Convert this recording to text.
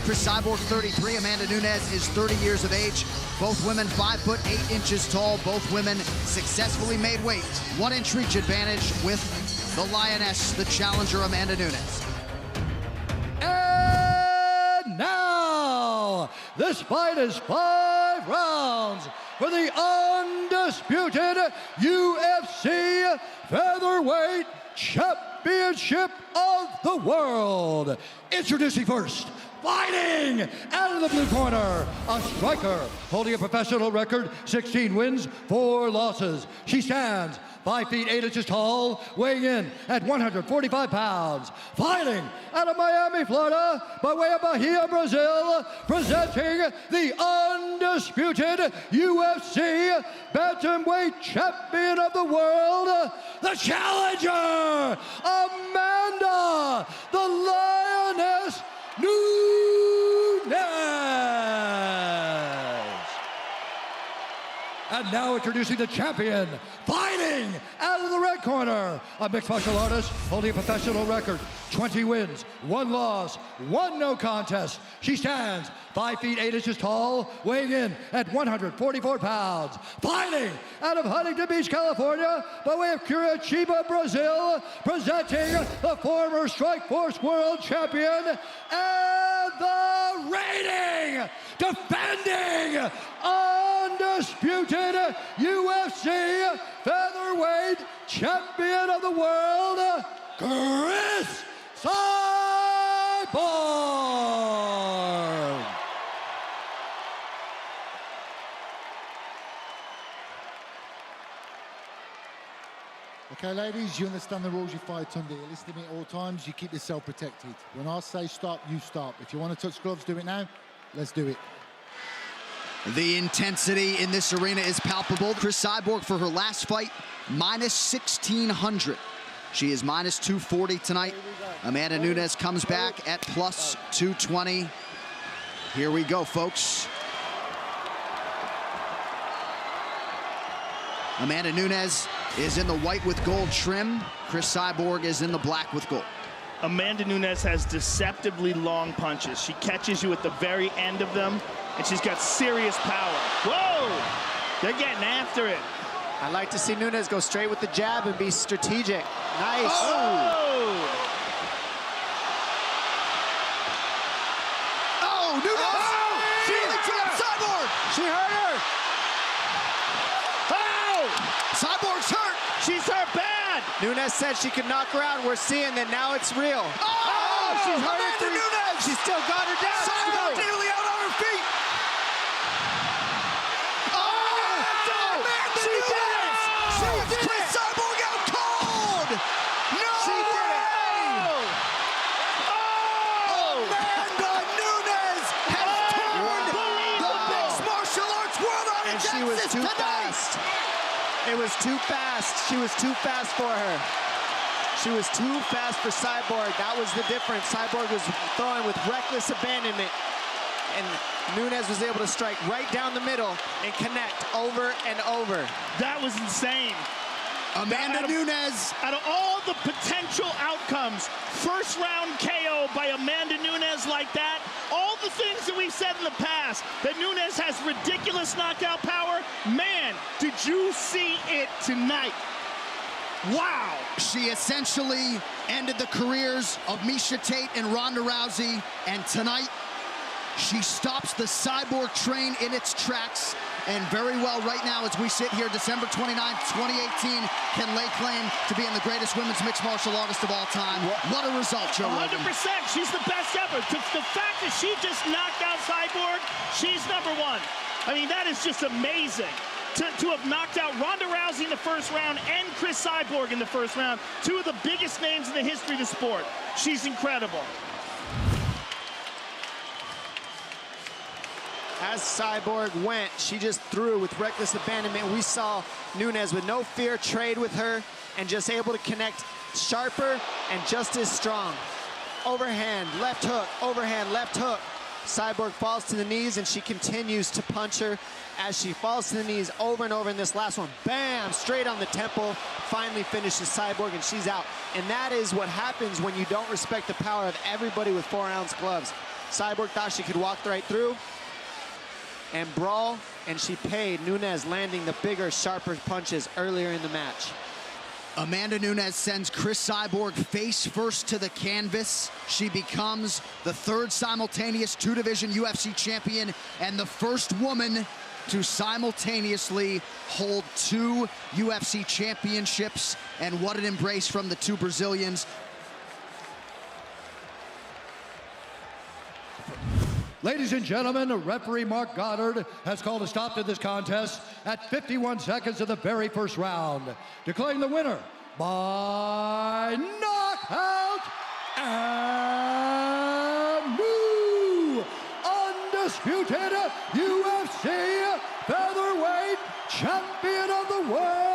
Cris Cyborg, 33. Amanda Nunes is 30 years of age. Both women 5 foot 8 inches tall. Both women successfully made weight. 1 inch reach advantage with the Lioness, the challenger, Amanda Nunes. And now, this fight is 5 rounds for the undisputed UFC Featherweight Championship of the World. Introducing first, fighting out of the blue corner, a striker holding a professional record, 16 wins, 4 losses. She stands 5 feet 8 inches tall, weighing in at 145 pounds. Fighting out of Miami, Florida, by way of Bahia, Brazil, presenting the undisputed UFC Bantamweight Champion of the World, the challenger, Amanda, the Lioness Nunes. And now introducing the champion, fighting out of the red corner, a mixed martial artist holding a professional record, 20 wins, 1 loss, 1 no contest. She stands 5 feet 8 inches tall, weighing in at 144 pounds. Fighting out of Huntington Beach, California, by way of Curitiba, Brazil, presenting the former Strikeforce World Champion and the reigning, defending, undisputed UFC Featherweight Champion of the World, Cris Cyborg. Okay, ladies, you understand the rules you fight under. You listen to me at all times. You keep yourself protected. When I say stop, you stop. If you want to touch gloves, do it now. Let's do it. The intensity in this arena is palpable. Cris Cyborg, for her last fight, minus 1,600. She is minus 240 tonight. Amanda Nunes comes back at plus 220. Here we go, folks. Amanda Nunes is in the white with gold trim. Cris Cyborg is in the black with gold. Amanda Nunes has deceptively long punches. She catches you at the very end of them, and she's got serious power. Whoa! They're getting after it. I like to see Nunes go straight with the jab and be strategic. Nice. Oh! Oh, Nunes! Oh! She hit Cyborg! She hurt her. Oh! Cyborg's hurt! She's hurt bad! Nunes said she could knock her out. We're seeing that now it's real. Oh! She's hurt Amanda her. Nunes! She's still got her down. Cyborg nearly out on her feet! Cris Cyborg out cold! No She did it. way! Amanda Nunes has turned the mixed martial arts world on And its she was axis too tonight! fast. It was too fast. She was too fast for her. She was too fast for Cyborg. That was the difference. Cyborg was throwing with reckless abandonment, and Nunes was able to strike right down the middle and connect over and over. That was insane. Amanda Nunes. Out of all the potential outcomes, first round KO by Amanda Nunes like that, all the things that we've said in the past, that Nunes has ridiculous knockout power, man, did you see it tonight? Wow. She essentially ended the careers of Miesha Tate and Ronda Rousey, and tonight she stops the Cyborg train in its tracks, and very well right now as we sit here December 29th, 2018, can lay claim to being the greatest women's mixed martial artist of all time. What a result, Joe Rogan. 100%. She's the best ever. The fact that she just knocked out Cyborg, she's #1. I mean, that is just amazing. To have knocked out Ronda Rousey in the first round and Cris Cyborg in the first round, 2 of the biggest names in the history of the sport. She's incredible. As Cyborg went, she just threw with reckless abandonment. We saw Nunes with no fear trade with her and just able to connect sharper and just as strong. Overhand, left hook, overhand, left hook. Cyborg falls to the knees, and she continues to punch her as she falls to the knees over and over in this last one. Bam! Straight on the temple. Finally finishes Cyborg, and she's out. And that is what happens when you don't respect the power of everybody with 4-ounce gloves. Cyborg thought she could walk right through and brawl, and she paid. Nunes landing the bigger, sharper punches earlier in the match. Amanda Nunes sends Cris Cyborg face first to the canvas. She becomes the third simultaneous two-division UFC champion and the first woman to simultaneously hold 2 UFC championships. And what an embrace from the 2 Brazilians. Ladies and gentlemen, referee Mark Goddard has called a stop to this contest at 51 seconds of the very first round, declaring the winner by knockout and new undisputed UFC featherweight champion of the world,